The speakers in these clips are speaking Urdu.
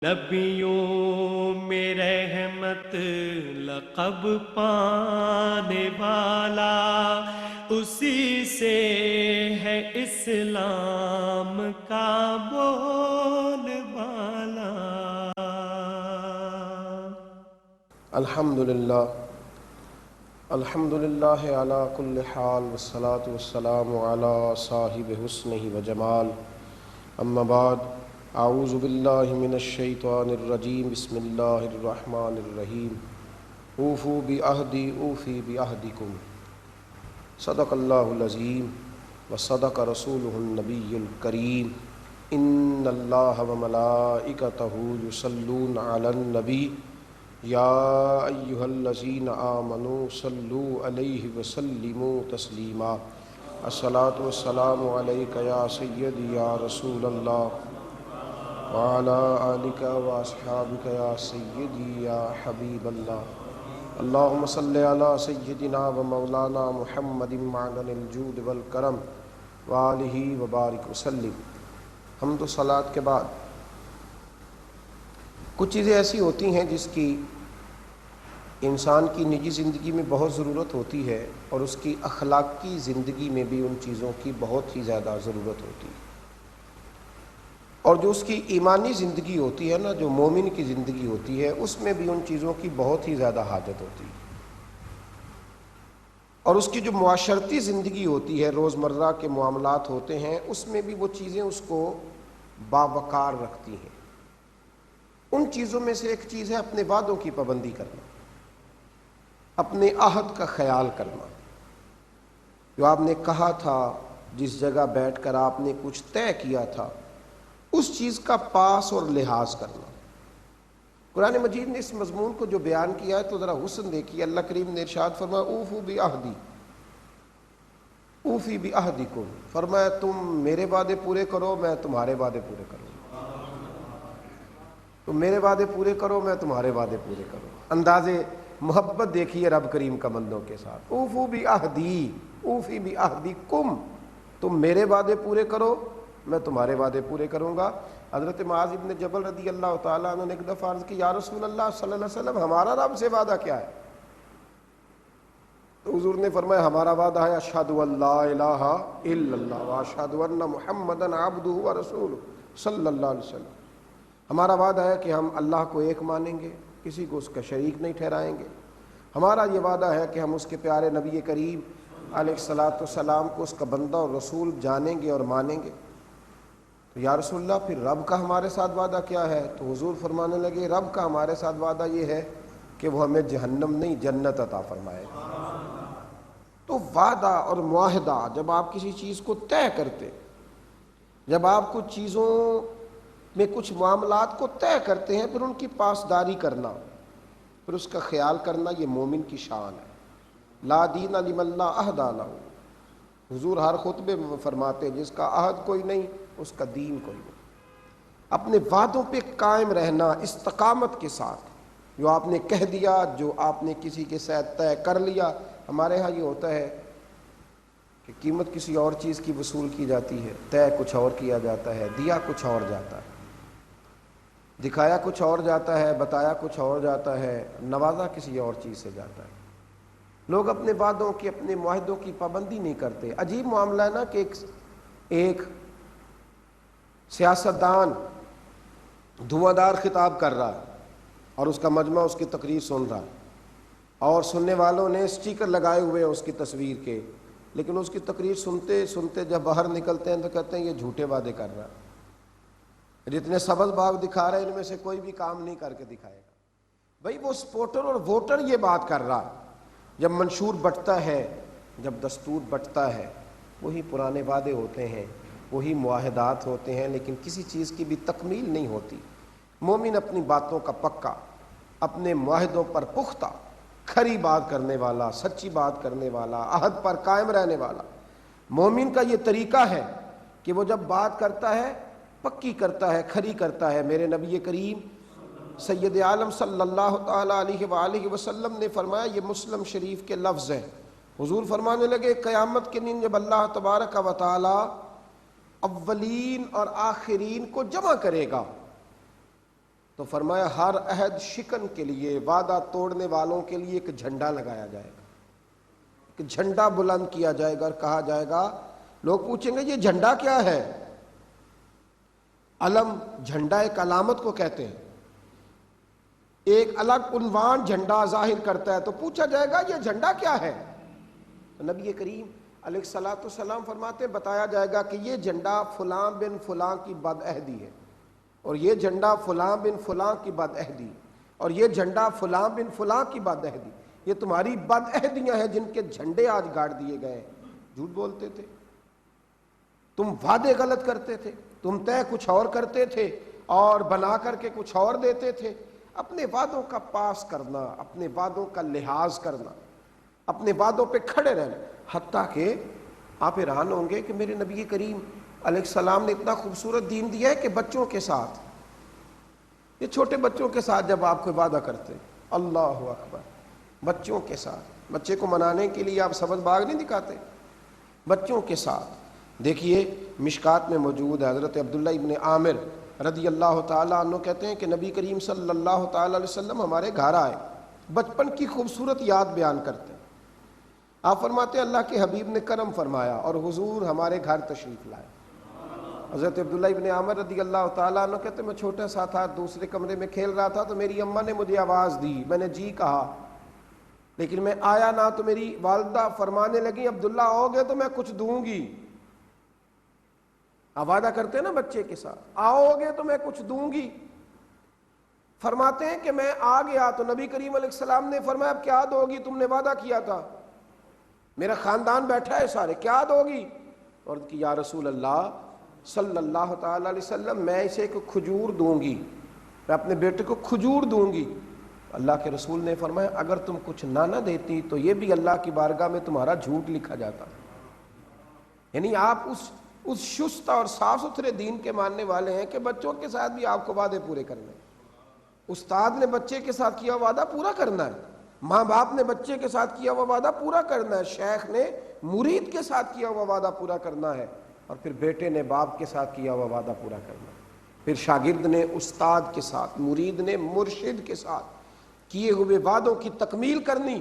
نبیوں میں رحمت لقب پانے والا، اسی سے ہے اسلام کا بول بالا۔ الحمدللہ علی کل حال والصلاة والسلام علی صاحب حسنہ وجمال، اما بعد، اعوذ باللہ من الشیطان الرجیم، بسم اللہ الرحمن الرحیم۔ اوفوا بعہدی اوفی بعہدکم، صدق اللہ العظیم وصدق رسولہ النبی الکریم۔ ان اللہ وملائکتہ یصلون علی النبی یا ایہا الذین آمنوا صلوا علیہ وسلموا تسلیما۔ الصلاۃ والسلام علیک یا سیدی یا رسول اللہ وعلی آلک واصحابک یا سیدی یا حبیب اللہ۔ اللہم صلی علی سیدنا و مولانا محمد معدن الجود والکرم وآلہ وبارک وسلم۔ حمد و صلاۃ کے بعد کچھ چیزیں ایسی ہوتی ہیں جس کی انسان کی نجی زندگی میں بہت ضرورت ہوتی ہے، اور اس کی اخلاقی زندگی میں بھی ان چیزوں کی بہت ہی زیادہ ضرورت ہوتی ہے، اور جو اس کی ایمانی زندگی ہوتی ہے نا، جو مومن کی زندگی ہوتی ہے، اس میں بھی ان چیزوں کی بہت ہی زیادہ حاجت ہوتی ہے، اور اس کی جو معاشرتی زندگی ہوتی ہے، روزمرہ کے معاملات ہوتے ہیں، اس میں بھی وہ چیزیں اس کو باوقار رکھتی ہیں۔ ان چیزوں میں سے ایک چیز ہے اپنے وعدوں کی پابندی کرنا، اپنے عہد کا خیال کرنا۔ جو آپ نے کہا تھا، جس جگہ بیٹھ کر آپ نے کچھ طے کیا تھا، اس چیز کا پاس اور لحاظ کرنا۔ قرآن مجید نے اس مضمون کو جو بیان کیا ہے تو ذرا حسن دیکھیے۔ اللہ کریم نے ارشاد فرمایا اوفوا بعہدی اوفی بعہدکم، فرمایا تم میرے وعدے پورے کرو، میں تمہارے وعدے پورے کروں۔ تم میرے وعدے پورے کرو، میں تمہارے وعدے پورے کروں۔ انداز محبت دیکھیے رب کریم کا بندوں کے ساتھ۔ اوفوا بعہدی اوفی بعہدکم، تم میرے وعدے پورے کرو، میں تمہارے وعدے پورے کروں گا۔ حضرت معاذ ابن جبل رضی اللہ تعالیٰ عنہ نے ایک دفعہ عرض کی، یا رسول اللہ صلی اللہ علیہ وسلم، ہمارا رب سے وعدہ کیا ہے؟ تو حضور نے فرمایا ہمارا وعدہ ہے اشہد ان لا الہ الا اللہ واشہد ان محمدا عبدہ ورسولہ صلی اللہ علیہ وسلم۔ ہمارا وعدہ ہے کہ ہم اللہ کو ایک مانیں گے، کسی کو اس کا شریک نہیں ٹھہرائیں گے۔ ہمارا یہ وعدہ ہے کہ ہم اس کے پیارے نبی کریم علیہ الصلاۃ والسلام کو اس کا بندہ اور رسول جانیں گے اور مانیں گے۔ تو یا رسول اللہ پھر رب کا ہمارے ساتھ وعدہ کیا ہے؟ تو حضور فرمانے لگے رب کا ہمارے ساتھ وعدہ یہ ہے کہ وہ ہمیں جہنم نہیں جنت عطا فرمائے گا۔ تو وعدہ اور معاہدہ، جب آپ کسی چیز کو طے کرتے، جب آپ کچھ چیزوں میں کچھ معاملات کو طے کرتے ہیں، پھر ان کی پاسداری کرنا، پھر اس کا خیال کرنا، یہ مومن کی شان ہے۔ لا دین لمن لا عہد لہ، حضور ہر خطبے میں فرماتے ہیں جس کا عہد کوئی نہیں اس کا دین کوئی نہیں۔ اپنے وعدوں پہ قائم رہنا استقامت کے ساتھ، جو آپ نے کہہ دیا، جو آپ نے کسی کے ساتھ طے کر لیا۔ ہمارے ہاں یہ ہوتا ہے کہ قیمت کسی اور چیز کی وصول کی جاتی ہے، طے کچھ اور کیا جاتا ہے، دیا کچھ اور جاتا ہے، دکھایا کچھ اور جاتا ہے، بتایا کچھ اور جاتا ہے، نوازا کسی اور چیز سے جاتا ہے۔ لوگ اپنے وعدوں کی، اپنے معاہدوں کی پابندی نہیں کرتے۔ عجیب معاملہ ہے نا کہ ایک سیاستدان دھواں دار خطاب کر رہا ہے اور اس کا مجمع اس کی تقریر سن رہا ہے، اور سننے والوں نے اسٹیکر لگائے ہوئے ہیں اس کی تصویر کے، لیکن اس کی تقریر سنتے سنتے جب باہر نکلتے ہیں تو کہتے ہیں یہ جھوٹے وعدے کر رہا ہے، جتنے سبز باغ دکھا رہے ہیں ان میں سے کوئی بھی کام نہیں کر کے دکھائے گا۔ بھائی وہ سپورٹر اور ووٹر یہ بات کر رہا ہے۔ جب منشور بٹتا ہے، جب دستور بٹتا ہے، وہی پرانے وعدے ہوتے ہیں، وہی معاہدات ہوتے ہیں، لیکن کسی چیز کی بھی تکمیل نہیں ہوتی۔ مومن اپنی باتوں کا پکا، اپنے معاہدوں پر پختہ، کھری بات کرنے والا، سچی بات کرنے والا، عہد پر قائم رہنے والا۔ مومن کا یہ طریقہ ہے کہ وہ جب بات کرتا ہے پکی کرتا ہے، کھری کرتا ہے۔ میرے نبی کریم سید عالم صلی اللہ تعالیٰ علیہ وآلہ وسلم نے فرمایا، یہ مسلم شریف کے لفظ ہیں، حضور فرمانے لگے قیامت کے دن جب اللہ تبارک و تعالی اولین اور آخرین کو جمع کرے گا تو فرمایا ہر عہد شکن کے لیے، وعدہ توڑنے والوں کے لیے ایک جھنڈا لگایا جائے گا، ایک جھنڈا بلند کیا جائے گا اور کہا جائے گا، لوگ پوچھیں گے یہ جھنڈا کیا ہے؟ علم، جھنڈا ایک علامت کو کہتے ہیں، ایک الگ عنوان جھنڈا ظاہر کرتا ہے، تو پوچھا جائے گا یہ جھنڈا کیا ہے؟ تو نبی کریم علیہ الصلوۃ والسلام فرماتے ہیں بتایا جائے گا کہ یہ جھنڈا فلاں بن فلاں کی بد عہدی ہے، اور یہ جھنڈا فلاں بن فلاں کی بد عہدی، اور یہ جھنڈا فلاں بن فلاں کی بد عہدی، یہ تمہاری بد عہدیاں ہیں جن کے جھنڈے آج گاڑ دیے گئے۔ جھوٹ بولتے تھے، تم وعدے غلط کرتے تھے، تم طے کچھ اور کرتے تھے اور بنا کر کے کچھ اور دیتے تھے۔ اپنے وعدوں کا پاس کرنا، اپنے وعدوں کا لحاظ کرنا، اپنے وعدوں پہ کھڑے رہنا۔ حتیٰ کہ آپ حیران ہوں گے کہ میرے نبی کریم علیہ السلام نے اتنا خوبصورت دین دیا ہے کہ بچوں کے ساتھ، یہ چھوٹے بچوں کے ساتھ جب آپ کوئی وعدہ کرتے، اللہ اکبر، بچوں کے ساتھ، بچے کو منانے کے لیے آپ سبز باغ نہیں دکھاتے، بچوں کے ساتھ۔ دیکھیے مشکات میں موجود ہے، حضرت عبداللہ ابن عامر رضی اللہ تعالیٰ عنہ کہتے ہیں کہ نبی کریم صلی اللہ تعالیٰ علیہ وسلم ہمارے گھر آئے، بچپن کی خوبصورت یاد بیان کرتے ہیں۔ آپ فرماتے ہیں اللہ کے حبیب نے کرم فرمایا اور حضور ہمارے گھر تشریف لائے۔ حضرت عبداللہ ابن عامر رضی اللہ تعالیٰ عنہ کہتے ہیں میں چھوٹا سا تھا، دوسرے کمرے میں کھیل رہا تھا، تو میری اماں نے مجھے آواز دی، میں نے جی کہا، لیکن میں آیا نہ، تو میری والدہ فرمانے لگی عبداللہ آؤ گے تو میں کچھ دوں گی۔ وعدہ کرتے ہیں نا بچے کے ساتھ، آؤ گے تو میں کچھ دوں گی۔ فرماتے ہیں کہ میں آ گیا تو نبی کریم علیہ السلام نے فرمایا اب کیا دو گی؟ تم نے وعدہ کیا تھا، میرا خاندان بیٹھا ہے سارے، کیا دو گی؟ اور کہ یا رسول اللہ صلی اللہ تعالی علیہ وسلم میں اسے ایک کھجور دوں گی، میں اپنے بیٹے کو کھجور دوں گی۔ اللہ کے رسول نے فرمایا اگر تم کچھ نہ دیتی تو یہ بھی اللہ کی بارگاہ میں تمہارا جھوٹ لکھا جاتا۔ یعنی آپ اس شست اور صاف ستھرے دین کے ماننے والے ہیں کہ بچوں کے ساتھ بھی آپ کو وعدے پورے کرنے ہیں۔ استاد نے بچے کے ساتھ کیا وعدہ پورا کرنا ہے، ماں باپ نے بچے کے ساتھ کیا ہوا وعدہ پورا کرنا ہے، شیخ نے مرید کے ساتھ کیا ہوا وعدہ پورا کرنا ہے، اور پھر بیٹے نے باپ کے ساتھ کیا ہوا وعدہ پورا کرنا ہے، پھر شاگرد نے استاد کے ساتھ، مرید نے مرشد کے ساتھ کیے ہوئے وعدوں کی تکمیل کرنی۔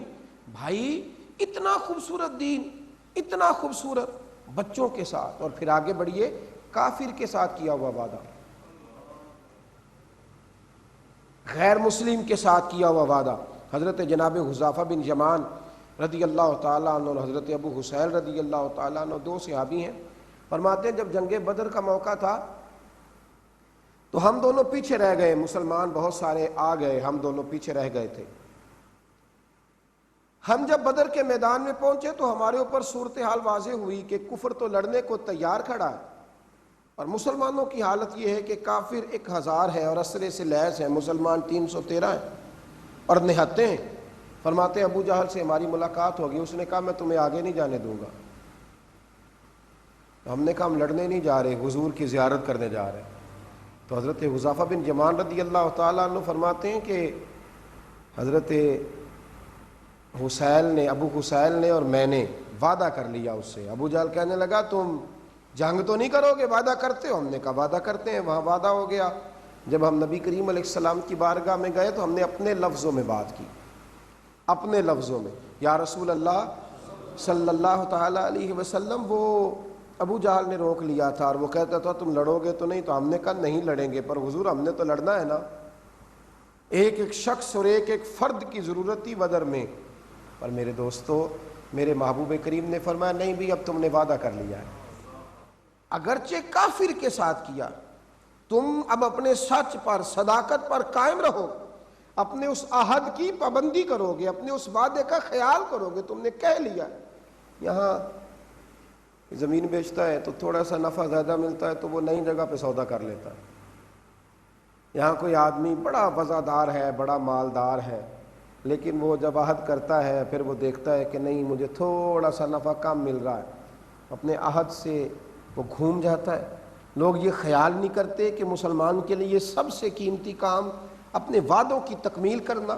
بھائی اتنا خوبصورت دین، اتنا خوبصورت، بچوں کے ساتھ، اور پھر آگے بڑھیے کافر کے ساتھ کیا ہوا وعدہ، غیر مسلم کے ساتھ کیا ہوا وعدہ۔ حضرت جناب حذیفہ بن یمان رضی اللہ تعالیٰ عنہ اور حضرت ابو حسین رضی اللہ تعالیٰ عنہ دو صحابی ہیں، فرماتے ہیں جب جنگ بدر کا موقع تھا تو ہم دونوں پیچھے رہ گئے، مسلمان بہت سارے آ گئے، ہم دونوں پیچھے رہ گئے تھے۔ ہم جب بدر کے میدان میں پہنچے تو ہمارے اوپر صورتحال واضح ہوئی کہ کفر تو لڑنے کو تیار کھڑا ہے، اور مسلمانوں کی حالت یہ ہے کہ کافر 1000 ہے اور اسرے سے لیس ہیں، مسلمان 313 ہیں اور نہتے ہیں۔ فرماتے ہیں ابو جہل سے ہماری ملاقات ہوگی، اس نے کہا میں تمہیں آگے نہیں جانے دوں گا۔ ہم نے کہا ہم لڑنے نہیں جا رہے، حضور کی زیارت کرنے جا رہے ہیں۔ تو حضرت حذیفہ بن یمان رضی اللہ تعالیٰ عنہ فرماتے ہیں کہ حضرت ابو حسین نے اور میں نے وعدہ کر لیا اس سے۔ ابو جہل کہنے لگا تم جنگ تو نہیں کرو گے، وعدہ کرتے ہو؟ ہم نے کہا وعدہ کرتے ہیں۔ وہاں وعدہ ہو گیا۔ جب ہم نبی کریم علیہ السلام کی بارگاہ میں گئے تو ہم نے اپنے لفظوں میں بات کی، اپنے لفظوں میں، یا رسول اللہ صلی اللہ تعالیٰ علیہ وسلم۔ وہ ابو جہل نے روک لیا تھا اور وہ کہتا تھا تم لڑو گے تو نہیں، تو ہم نے کہا نہیں لڑیں گے، پر حضور ہم نے تو لڑنا ہے نا، ایک ایک شخص اور ایک ایک فرد کی ضرورت تھی بدر میں۔ پر میرے دوستو، میرے محبوب کریم نے فرمایا نہیں بھی اب تم نے وعدہ کر لیا ہے، اگرچہ کافر کے ساتھ کیا، تم اب اپنے سچ پر، صداقت پر قائم رہو، اپنے اس عہد کی پابندی کرو گے، اپنے اس وعدے کا خیال کرو گے، تم نے کہہ لیا۔ یہاں زمین بیچتا ہے تو تھوڑا سا نفع زیادہ ملتا ہے تو وہ نئی جگہ پہ سودا کر لیتا ہے۔ یہاں کوئی آدمی بڑا وفادار ہے، بڑا مالدار ہے، لیکن وہ جب عہد کرتا ہے پھر وہ دیکھتا ہے کہ نہیں مجھے تھوڑا سا نفع کم مل رہا ہے، اپنے عہد سے وہ گھوم جاتا ہے۔ لوگ یہ خیال نہیں کرتے کہ مسلمان کے لیے سب سے قیمتی کام اپنے وعدوں کی تکمیل کرنا،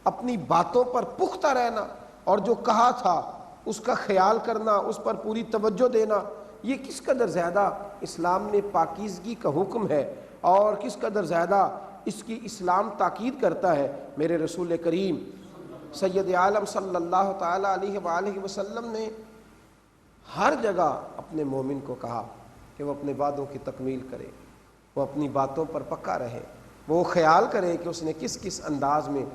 اپنی باتوں پر پختہ رہنا، اور جو کہا تھا اس کا خیال کرنا، اس پر پوری توجہ دینا۔ یہ کس قدر زیادہ اسلام میں پاکیزگی کا حکم ہے، اور کس قدر زیادہ اس کی اسلام تاکید کرتا ہے۔ میرے رسول کریم سید عالم صلی اللہ تعالی علیہ وآلہ وسلم نے ہر جگہ اپنے مومن کو کہا کہ وہ اپنے وعدوں کی تکمیل کرے، وہ اپنی باتوں پر پکا رہے، وہ خیال کرے کہ اس نے کس کس انداز میں،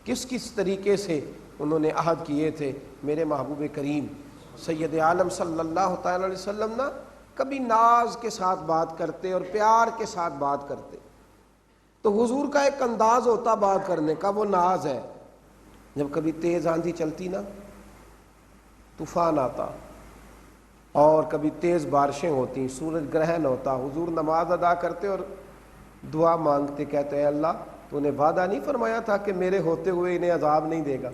کس کس طریقے سے انہوں نے عہد کیے تھے۔ میرے محبوب کریم سید عالم صلی اللہ تعالی علیہ وسلم نا کبھی ناز کے ساتھ بات کرتے اور پیار کے ساتھ بات کرتے، تو حضور کا ایک انداز ہوتا بات کرنے کا، وہ ناز ہے۔ جب کبھی تیز آندھی چلتی نا، طوفان آتا، اور کبھی تیز بارشیں ہوتی، سورج گرہن ہوتا، حضور نماز ادا کرتے اور دعا مانگتے، کہتے اے اللہ تو نے وعدہ نہیں فرمایا تھا کہ میرے ہوتے ہوئے انہیں عذاب نہیں دے گا؟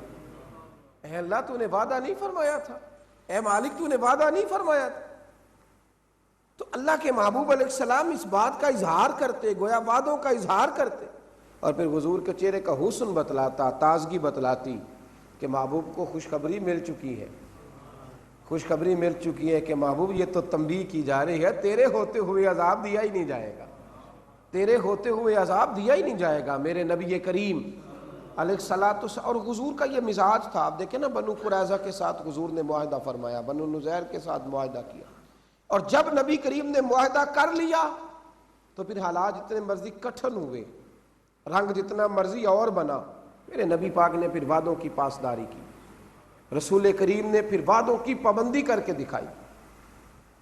اے اللہ تو نے وعدہ نہیں فرمایا تھا، اے مالک تو نے وعدہ نہیں فرمایا تھا؟ تو اللہ کے محبوب علیہ السلام اس بات کا اظہار کرتے، گویا وعدوں کا اظہار کرتے، اور پھر حضور کے چہرے کا حسن بتلاتا، تازگی بتلاتی کہ محبوب کو خوشخبری مل چکی ہے، خوشخبری مل چکی ہے کہ محبوب یہ تو تنبیہ کی جا رہی ہے، تیرے ہوتے ہوئے عذاب دیا ہی نہیں جائے گا، تیرے ہوتے ہوئے عذاب دیا ہی نہیں جائے گا میرے نبی کریم علیہ الصلوۃ والسلام۔ اور حضور کا یہ مزاج تھا، آپ دیکھیں نا بنو قریظہ کے ساتھ حضور نے معاہدہ فرمایا، بنو نذیر کے ساتھ معاہدہ کیا، اور جب نبی کریم نے معاہدہ کر لیا تو پھر حالات جتنے مرضی کٹھن ہوئے، رنگ جتنا مرضی اور بنا، میرے نبی پاک نے پھر وعدوں کی پاسداری کی، رسول کریم نے پھر وعدوں کی پابندی کر کے دکھائی،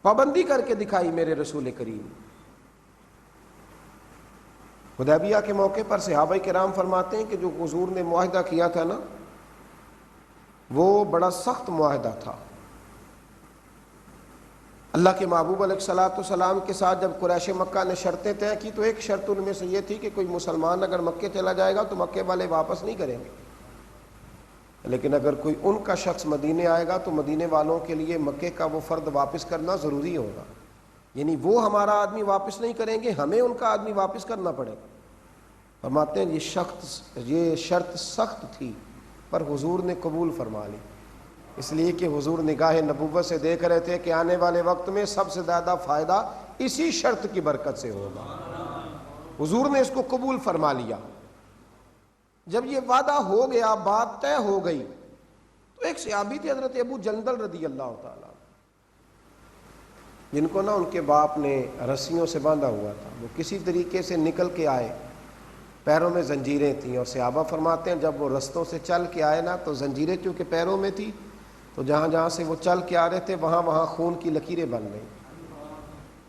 پابندی کر کے دکھائی میرے رسول کریم۔ حدیبیہ کے موقع پر صحابہ کرام فرماتے ہیں کہ جو حضور نے معاہدہ کیا تھا نا، وہ بڑا سخت معاہدہ تھا۔ اللہ کے محبوب علیہ الصلوۃ والسلام کے ساتھ جب قریش مکہ نے شرطیں طے کی تو ایک شرط ان میں سے یہ تھی کہ کوئی مسلمان اگر مکے چلا جائے گا تو مکے والے واپس نہیں کریں گے، لیکن اگر کوئی ان کا شخص مدینے آئے گا تو مدینے والوں کے لیے مکے کا وہ فرد واپس کرنا ضروری ہوگا، یعنی وہ ہمارا آدمی واپس نہیں کریں گے، ہمیں ان کا آدمی واپس کرنا پڑے گا۔ فرماتے ہیں یہ شرط سخت تھی پر حضور نے قبول فرما لی، اس لیے کہ حضور نگاہ نبوت سے دیکھ رہے تھے کہ آنے والے وقت میں سب سے زیادہ فائدہ اسی شرط کی برکت سے ہوگا۔ حضور نے اس کو قبول فرما لیا۔ جب یہ وعدہ ہو گیا، بات طے ہو گئی، تو ایک صحابی تھے حضرت ابو جندل رضی اللہ تعالیٰ، جن کو نا ان کے باپ نے رسیوں سے باندھا ہوا تھا، وہ کسی طریقے سے نکل کے آئے، پیروں میں زنجیریں تھیں، اور صحابہ فرماتے ہیں جب وہ رستوں سے چل کے آئے نا تو زنجیریں چونکہ پیروں میں تھی تو جہاں جہاں سے وہ چل کے آ رہے تھے وہاں وہاں خون کی لکیریں بن گئیں۔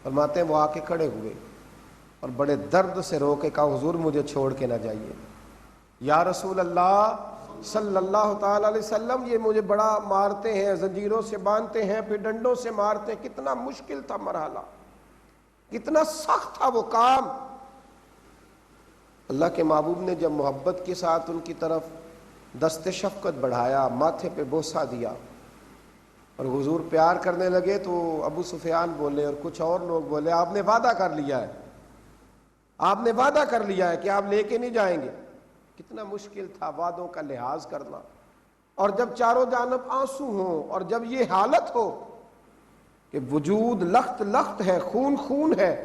فرماتے ہیں وہ آ کے کھڑے ہوئے اور بڑے درد سے رو کے کہا حضور مجھے چھوڑ کے نہ جائیے، یا رسول اللہ صلی اللہ تعالی علیہ وسلم یہ مجھے بڑا مارتے ہیں، زنجیروں سے باندھتے ہیں، پھر ڈنڈوں سے مارتے ہیں۔ کتنا مشکل تھا مرحلہ، کتنا سخت تھا وہ کام۔ اللہ کے محبوب نے جب محبت کے ساتھ ان کی طرف دست شفقت بڑھایا، ماتھے پہ بوسہ دیا اور حضور پیار کرنے لگے، تو ابو سفیان بولے اور کچھ اور لوگ بولے آپ نے وعدہ کر لیا ہے، آپ نے وعدہ کر لیا ہے کہ آپ لے کے نہیں جائیں گے۔ کتنا مشکل تھا وعدوں کا لحاظ کرنا، اور جب چاروں جانب آنسو ہوں اور جب یہ حالت ہو کہ وجود لخت لخت ہے، خون خون ہے،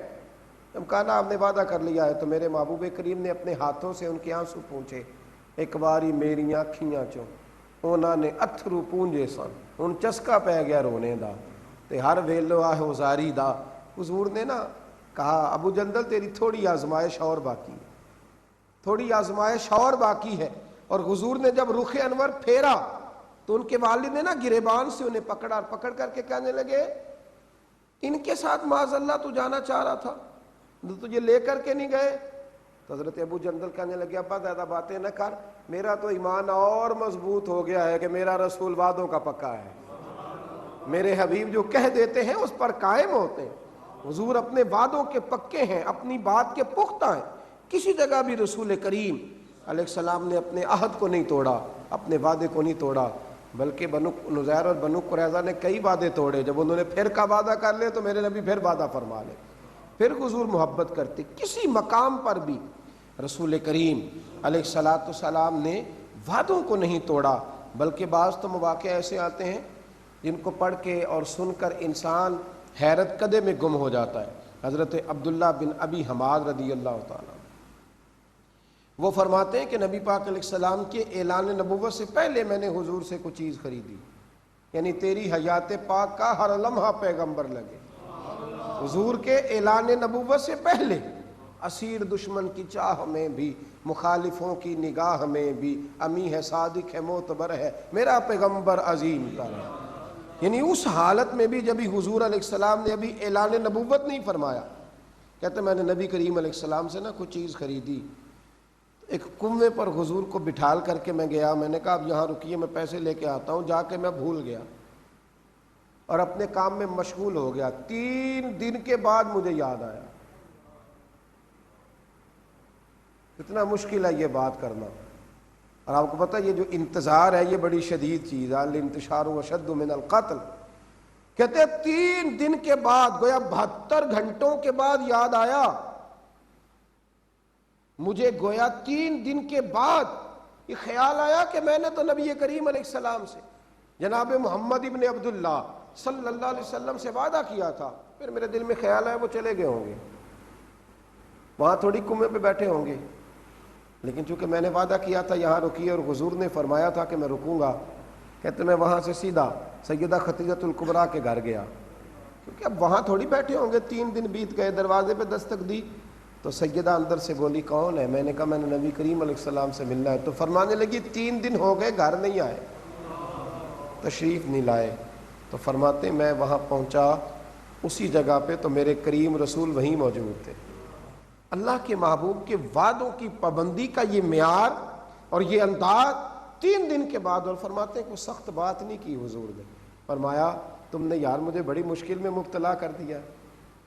جب کہا آپ نے وعدہ کر لیا ہے، تو میرے محبوب کریم نے اپنے ہاتھوں سے ان کے آنسو پونچھے۔ ایک باری میری آنکھیاں چوں انہوں نے اتھرو پونجے سن، ان چسکا پہ گیا رونے دا تے ہر ویلو آہ ازاری دا۔ حضور نے نا کہا ابو جندل تیری تھوڑی آزمائش اور باقی ہے، تھوڑی آزمائش اور باقی ہے۔ اور حضور نے جب رخ انور پھیرا تو ان کے والد نے نا گریبان سے انہیں پکڑا، اور پکڑ کر کے کہنے لگے ان کے ساتھ معاذ اللہ تو جانا چاہ رہا تھا، تجھے لے کر کے نہیں گئے؟ تو حضرت ابو جندل کہنے لگے ابا زیادہ باتیں نہ کر، میرا تو ایمان اور مضبوط ہو گیا ہے کہ میرا رسول وعدوں کا پکا ہے، میرے حبیب جو کہہ دیتے ہیں اس پر قائم ہوتے ہیں۔ حضور اپنے وعدوں کے پکے ہیں، اپنی بات کے پختہ ہیں، کسی جگہ بھی رسول کریم علیہ السلام نے اپنے عہد کو نہیں توڑا، اپنے وعدے کو نہیں توڑا، بلکہ بنو نذیر اور بنو قریظہ نے کئی وعدے توڑے، جب انہوں نے پھر کا وعدہ کر لے تو میرے نبی پھر وعدہ فرما لے، پھر حضور محبت کرتے۔ کسی مقام پر بھی رسول کریم علیہ الصلوۃ والسلام نے وعدوں کو نہیں توڑا، بلکہ بعض تو مواقع ایسے آتے ہیں جن کو پڑھ کے اور سن کر انسان حیرت کدے میں گم ہو جاتا ہے۔ حضرت عبداللہ بن ابی حماد رضی اللہ تعالیٰ، وہ فرماتے ہیں کہ نبی پاک علیہ السلام کے اعلان نبوت سے پہلے میں نے حضور سے کوئی چیز خریدی، یعنی تیری حیات پاک کا ہر لمحہ پیغمبر لگے۔ حضور کے اعلان نبوت سے پہلے اسیر دشمن کی چاہ میں بھی، مخالفوں کی نگاہ میں بھی، امی ہے صادق ہے معتبر ہے میرا پیغمبر عظیم تر، یعنی اس حالت میں بھی جب حضور علیہ السلام نے ابھی اعلان نبوت نہیں فرمایا، کہتے میں نے نبی کریم علیہ السلام سے کچھ چیز خریدی، ایک کنویں پر حضور کو بٹھال کر کے میں گیا، میں نے کہا اب یہاں رکیے میں پیسے لے کے آتا ہوں، جا کے میں بھول گیا اور اپنے کام میں مشغول ہو گیا، 3 دن کے بعد مجھے یاد آیا۔ کتنا مشکل ہے یہ بات کرنا، اور آپ کو پتہ یہ جو انتظار ہے یہ بڑی شدید چیز ہے، الانتشار اشد من القتل، کہتے ہیں 3 دن کے بعد، گویا 72 گھنٹوں کے بعد یاد آیا مجھے، گویا 3 دن کے بعد یہ خیال آیا کہ میں نے تو نبی کریم علیہ السلام سے، جناب محمد ابن عبداللہ صلی اللہ علیہ وسلم سے وعدہ کیا تھا، پھر میرے دل میں خیال آیا وہ چلے گئے ہوں گے، وہاں تھوڑی کنویں پہ بیٹھے ہوں گے، لیکن چونکہ میں نے وعدہ کیا تھا یہاں رکیے اور حضور نے فرمایا تھا کہ میں رکوں گا، کہتے میں وہاں سے سیدھا سیدہ خدیجہ الکبریٰ کے گھر گیا، کیونکہ اب وہاں تھوڑی بیٹھے ہوں گے، 3 دن بیت گئے، دروازے پہ دستک دی تو سیدہ اندر سے بولی کون ہے؟ میں نے کہا میں نے نبی کریم علیہ السلام سے ملنا ہے، تو فرمانے لگی 3 دن ہو گئے گھر نہیں آئے، تشریف نہیں لائے، تو فرماتے میں وہاں پہنچا اسی جگہ پہ تو میرے کریم رسول وہیں موجود تھے۔ اللہ کے محبوب کے وعدوں کی پابندی کا یہ معیار اور یہ انداز 3 دن کے بعد، اور فرماتے ہیں کوئی سخت بات نہیں کی حضور نے، فرمایا تم نے یار مجھے بڑی مشکل میں مبتلا کر دیا،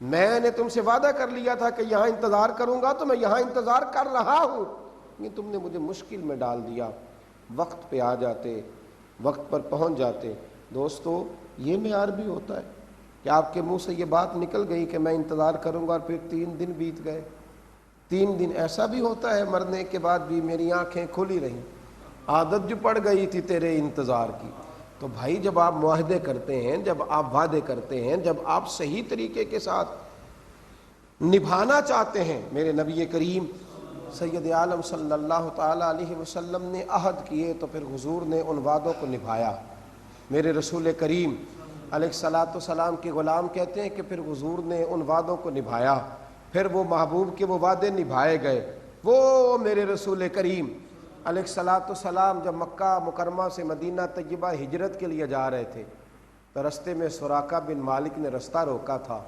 میں نے تم سے وعدہ کر لیا تھا کہ یہاں انتظار کروں گا تو میں یہاں انتظار کر رہا ہوں، لیکن تم نے مجھے مشکل میں ڈال دیا، وقت پہ آ جاتے، وقت پر پہنچ جاتے۔ دوستو یہ معیار بھی ہوتا ہے کہ آپ کے منہ سے یہ بات نکل گئی کہ میں انتظار کروں گا اور پھر 3 دن بیت گئے، 3 دن ایسا بھی ہوتا ہے مرنے کے بعد بھی میری آنکھیں کھلی رہیں، عادت جو پڑ گئی تھی تیرے انتظار کی۔ تو بھائی جب آپ معاہدے کرتے ہیں، جب آپ وعدے کرتے ہیں، جب آپ صحیح طریقے کے ساتھ نبھانا چاہتے ہیں، میرے نبی کریم سید عالم صلی اللہ تعالیٰ علیہ وسلم نے عہد کیے تو پھر حضور نے ان وعدوں کو نبھایا۔ میرے رسول کریم علیہ الصلاۃ والسلام کے غلام کہتے ہیں کہ پھر حضور نے ان وعدوں کو نبھایا، پھر وہ محبوب کے وہ وعدے نبھائے گئے۔ وہ میرے رسول کریم علیہ الصلاۃ والسلام جب مکہ مکرمہ سے مدینہ طیبہ ہجرت کے لیے جا رہے تھے تو رستے میں سراقہ بن مالک نے رستہ روکا تھا،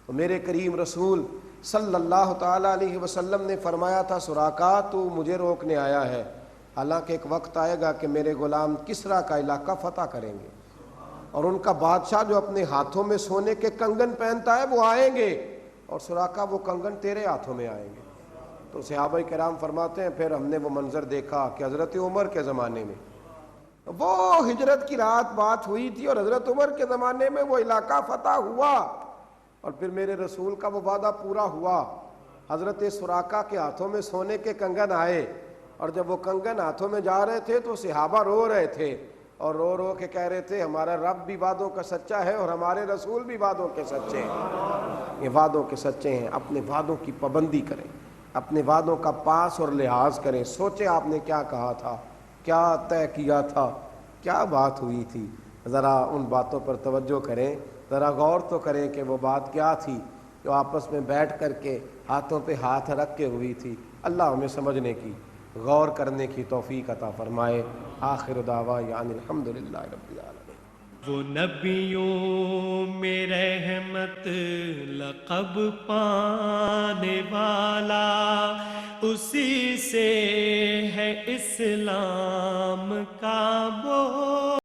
تو میرے کریم رسول صلی اللہ تعالیٰ علیہ وسلم نے فرمایا تھا سراقہ تو مجھے روکنے آیا ہے، حالانکہ ایک وقت آئے گا کہ میرے غلام کسریٰ کا علاقہ فتح کریں گے اور ان کا بادشاہ جو اپنے ہاتھوں میں سونے کے کنگن پہنتا ہے وہ آئیں گے اور سراقہ وہ کنگن تیرے ہاتھوں میں آئیں گے۔ تو صحابہ کرام فرماتے ہیں پھر ہم نے وہ منظر دیکھا کہ حضرت عمر کے زمانے میں وہ ہجرت کی رات بات ہوئی تھی اور حضرت عمر کے زمانے میں وہ علاقہ فتح ہوا اور پھر میرے رسول کا وہ وعدہ پورا ہوا، حضرت سراقہ کے ہاتھوں میں سونے کے کنگن آئے اور جب وہ کنگن ہاتھوں میں جا رہے تھے تو صحابہ رو رہے تھے اور رو رو کے کہہ رہے تھے ہمارا رب بھی وعدوں کا سچا ہے اور ہمارے رسول بھی وعدوں کے سچے ہیں، یہ وعدوں کے سچے ہیں۔ اپنے وعدوں کی پابندی کریں، اپنے وعدوں کا پاس اور لحاظ کریں، سوچیں آپ نے کیا کہا تھا، کیا طے کیا تھا، کیا بات ہوئی تھی، ذرا ان باتوں پر توجہ کریں، ذرا غور تو کریں کہ وہ بات کیا تھی جو آپس میں بیٹھ کر کے ہاتھوں پہ ہاتھ رکھ کے ہوئی تھی۔ اللہ ہمیں سمجھنے کی، غور کرنے کی توفیق عطا فرمائے۔ آخر دعوانا الحمدللہ رب العالمین۔ وہ نبیوں میں رحمت لقب پانے والا، اسی سے ہے اسلام کا بول۔